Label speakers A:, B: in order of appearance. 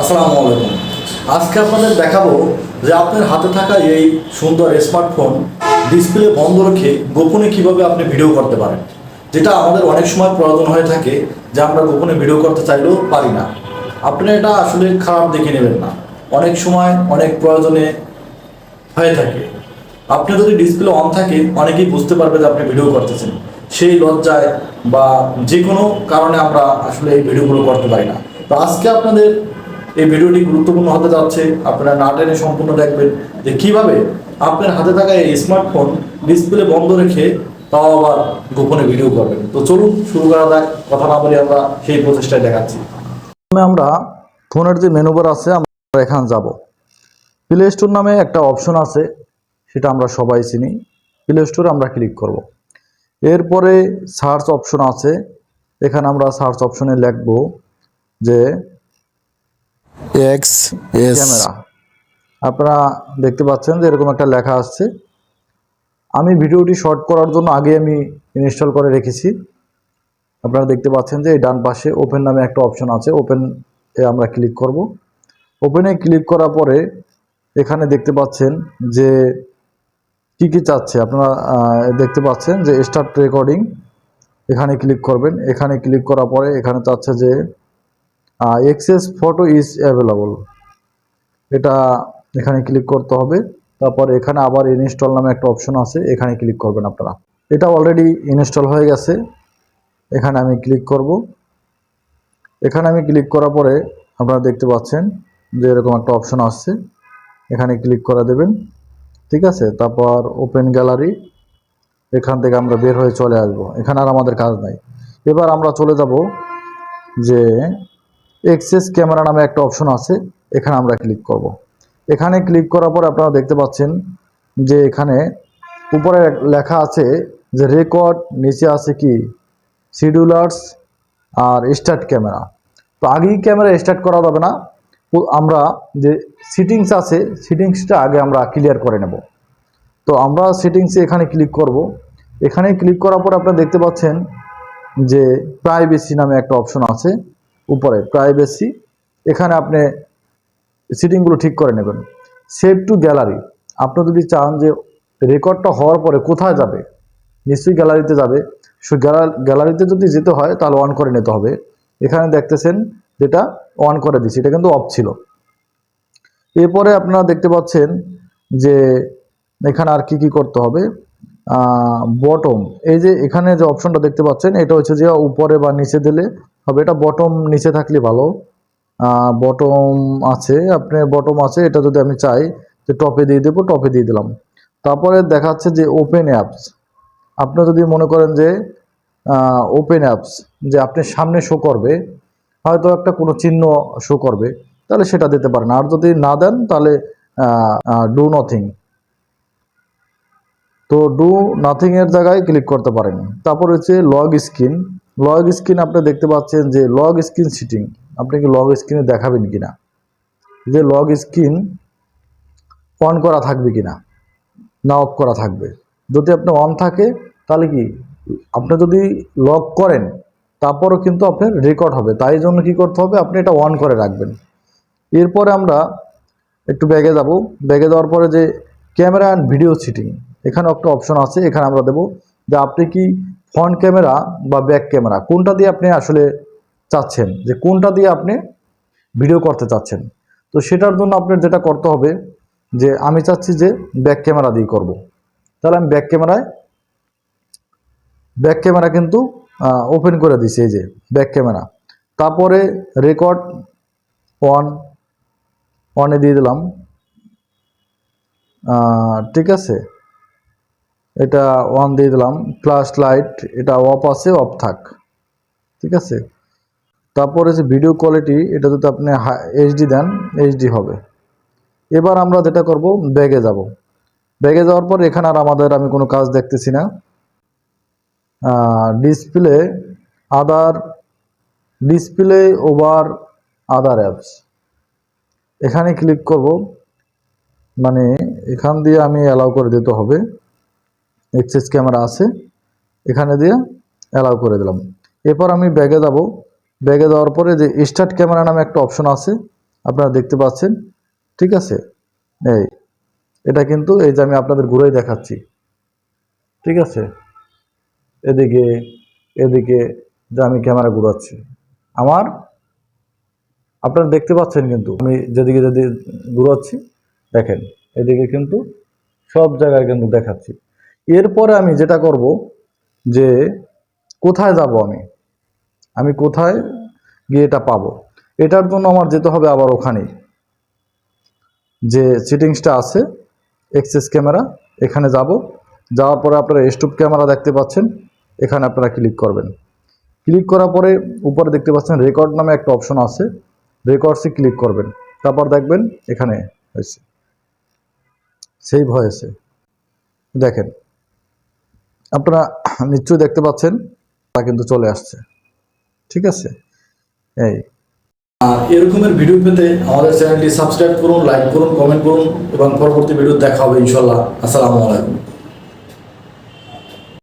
A: আসসালামু আলাইকুম। আজকে আপনাদের দেখাবো যে আপনার হাতে থাকা এই সুন্দর স্মার্টফোন ডিসপ্লে বন্ধ রেখে গোপনে কিভাবে আপনি ভিডিও করতে পারেন, যেটা আমাদের অনেক সময় প্রয়োজন হয়ে থাকে যে আমরা গোপনে ভিডিও করতে চাইলেও পারি না। আপনি এটা আসলে খারাপ দেখে নেবেন না, অনেক সময় অনেক প্রয়োজনে হয়ে থাকে। আপনি যদি ডিসপ্লে অন থাকে অনেকেই বুঝতে পারবে যে আপনি ভিডিও করতেছেন, সেই লজ্জায় বা যে কোনো কারণে আমরা আসলে এই ভিডিওগুলো করতে পারি না। তো আজকে আপনাদের এই ভিডিওটি গুরুত্বপূর্ণ হতে যাচ্ছে, আপনারা না টেনে সম্পূর্ণ দেখবেন যে কিভাবে আপনার হাতে থাকা এই স্মার্টফোন ডিসপ্লে বন্ধ রেখে তাও আবার গোপনে ভিডিও করবেন। তো চলুন শুরু করা যাক, কথা না বলে আমরা সেই প্রচেষ্টায় দেখাচ্ছি। আমরা ফোনের যে মেনু বার আছে আমরা এখানে যাব। প্লে স্টোর নামে একটা অপশন আছে, সেটা আমরা সবাই চিনি। প্লে স্টোরে আমরা ক্লিক করব। এরপরে সার্চ অপশন আছে, এখানে আমরা সার্চ অপশনে লিখব যে
B: এক্স এস
A: ক্যামেরা। আপনারা দেখতে পাচ্ছেন যে এরকম একটা লেখা আসছে। আমি ভিডিওটি শর্ট করার জন্য আগে আমি ইনস্টল করে রেখেছি। আপনারা দেখতে পাচ্ছেন যে এই ডান পাশে ওপেন নামে একটা অপশন আছে, ওপেন এ আমরা ক্লিক করব। ওপেনে ক্লিক করার পরে এখানে দেখতে পাচ্ছেন যে কি কি চাচ্ছে। আপনারা দেখতে পাচ্ছেন যে স্টার্ট রেকর্ডিং, এখানে ক্লিক করবেন। এখানে ক্লিক করার পরে এখানে চাচ্ছে যে এক্সেস ফটো ইজ অ্যাভেলেবল, এটা এখানে ক্লিক করতে হবে। তারপর এখানে আবার ইনস্টল নামে একটা অপশন আছে, এখানে ক্লিক করবেন আপনারা। এটা অলরেডি ইনস্টল হয়ে গেছে, এখানে আমি ক্লিক করব। এখানে আমি ক্লিক করার পরে আপনারা দেখতে পাচ্ছেন যে এরকম একটা অপশন আসছে, এখানে ক্লিক করে দেবেন। ঠিক আছে, তারপর ওপেন গ্যালারি, এখান থেকে আমরা বের হয়ে চলে আসব, এখানে আর আমাদের কাজ নাই। এবার আমরা চলে যাব যে এক্সেস ক্যামেরা নামে একটা অপশন আছে, এখানে আমরা ক্লিক করব। এখানে ক্লিক করার পর আপনারা দেখতে পাচ্ছেন যে এখানে উপরে লেখা আছে যে রেকর্ড, নিচে আছে কি শিডিউলার্স আর স্টার্ট ক্যামেরা। তো আগেই ক্যামেরা স্টার্ট করা যাবে না, আমরা যে সেটিংস আছে সেটিংসটা আগে আমরা ক্লিয়ার করে নেব। তো আমরা সেটিংসে এখানে ক্লিক করব। এখানে ক্লিক করার পর আপনারা দেখতে পাচ্ছেন যে প্রাইভেসি নামে একটা অপশন আছে উপরে, প্রাইভেসি। এখানে আপনি সেটিংগুলো ঠিক করে নেবেন। সেভ টু গ্যালারি, আপনি যদি চান যে রেকর্ডটা হওয়ার পরে কোথায় যাবে, নিশ্চয়ই গ্যালারিতে যাবে। সো গ্যালারিতে যদি যেতে হয় তাহলে অন করে নিতে হবে। এখানে দেখতেছেন যেটা অন করে দিছি, এটা কিন্তু অফ ছিল। এরপরে আপনারা দেখতে পাচ্ছেন যে এখানে আর কি কি করতে হবে। বটম, এই যে এখানে যে অপশনটা দেখতে পাচ্ছেন এটা হচ্ছে যে উপরে বা নিচে দিলে হবে, এটা বটম নিচে থাকলে ভালো। বটম আছে, আপনি বটম আছে, এটা যদি আমি চাই যে টপে দিয়ে দেবো, টপে দিয়ে দিলাম। তারপরে দেখাচ্ছে যে ওপেন অ্যাপস, আপনি যদি মনে করেন যে ওপেন অ্যাপস যে আপনি সামনে শো করবে, হয়তো একটা কোনো চিহ্ন শো করবে, তাহলে সেটা দিতে পারেন। আর যদি না দেন তাহলে ডু নাথিং, তো ডু নাথিং এর জায়গায় ক্লিক করতে পারেন। তারপর হচ্ছে লগ স্ক্রিন। লগ স্ক্রিন আপনি দেখতে পাচ্ছেন যে লগ স্ক্রিন সিটিং, আপনি কি লগ স্ক্রিনে দেখাবেন কিনা, যে লগ স্ক্রিন অন করা থাকবে কিনা না অফ করা থাকবে। যদি আপনি অন থাকে তাহলে কি আপনি যদি লক করেন তারপরও কিন্তু আপনার রেকর্ড হবে, তাই জন্য কি করতে হবে, আপনি এটা অন করে রাখবেন। এরপরে আমরা একটু ব্যাগে যাব। ব্যাগে যাওয়ার পরে যে ক্যামেরা অ্যান্ড ভিডিও সিটিং, এখানে একটা অপশন আছে, এখানে আমরা দেবো যে আপনি কি ফ্রন্ট ক্যামেরা বা ব্যাক ক্যামেরা কোনটা দিয়ে আপনি আসলে চাচ্ছেন, যে কোনটা দিয়ে আপনি ভিডিও করতে চাচ্ছেন। তো সেটার জন্য আপনার যেটা করতে হবে যে আমি চাচ্ছি যে ব্যাক ক্যামেরা দিয়ে করব, তাহলে আমি ব্যাক ক্যামেরা কিন্তু ওপেন করে দিছি, এই যে ব্যাক ক্যামেরা। তারপরে রেকর্ড অন, অনে দিয়ে দিলাম। ঠিক আছে, এটা অন দিয়ে দিলাম। ফ্ল্যাশ লাইট এটা অফ আছে, অফ থাক। ঠিক আছে, তারপরে যে ভিডিও কোয়ালিটি, এটা যদি আপনি এইচডি দেন এইচডি হবে। এবার আমরা যেটা করব ব্যাগে যাব। ব্যাগে যাওয়ার পর এখানে আর আমি কোনো কাজ দেখতেছি না। ডিসপ্লে আদার, ডিসপ্লে ওভার আদার অ্যাপস, এখানে ক্লিক করব। মানে এখান দিয়ে আমি অ্যালাউ করে দিতে হবে, এক্সেস ক্যামেরা আছে, এখানে দিয়ে অ্যালাউ করে দিলাম। এরপর আমি ব্যাগে যাব। ব্যাগে যাওয়ার পরে যে স্টার্ট ক্যামেরা নামে একটা অপশন আছে, আপনারা দেখতে পাচ্ছেন, ঠিক আছে। এই এটা কিন্তু এই যে আমি আপনাদের ঘুরেই দেখাচ্ছি, ঠিক আছে। এদিকে এদিকে যে আমি ক্যামেরা ঘুরাচ্ছি, আমার আপনারা দেখতে পাচ্ছেন কিন্তু আমি যেদিকে ঘুরাচ্ছি, দেখেন এদিকে কিন্তু সব জায়গায় কিন্তু দেখাচ্ছি। এরপরে আমি যেটা করব যে কোথায় যাব, আমি কোথায় গিয়ে এটা পাবো, এটার জন্য আমার যেতে হবে আবার ওখানেই যে সেটিংসটা আছে এক্সেস ক্যামেরা, এখানে যাব। যাওয়ার পরে আপনারা স্টপ ক্যামেরা দেখতে পাচ্ছেন, এখানে আপনারা ক্লিক করবেন। ক্লিক করার পরে উপরে দেখতে পাচ্ছেন রেকর্ড নামে একটা অপশন আছে, রেকর্ডসে ক্লিক করবেন। তারপর দেখবেন এখানে হয়েছে সেভ হয়েছে, দেখেন আপনারা নিশ্চয়ই দেখতে পাচ্ছেন, তা কিন্তু চলে আসছে, ঠিক আছে। এই আর এরকমের ভিডিও পেতে আমাদের চ্যানেলটি সাবস্ক্রাইব করুন, লাইক করুন, কমেন্ট করুন এবং পরবর্তী ভিডিও দেখা হবে ইনশাল্লাহ। আসসালামু আলাইকুম।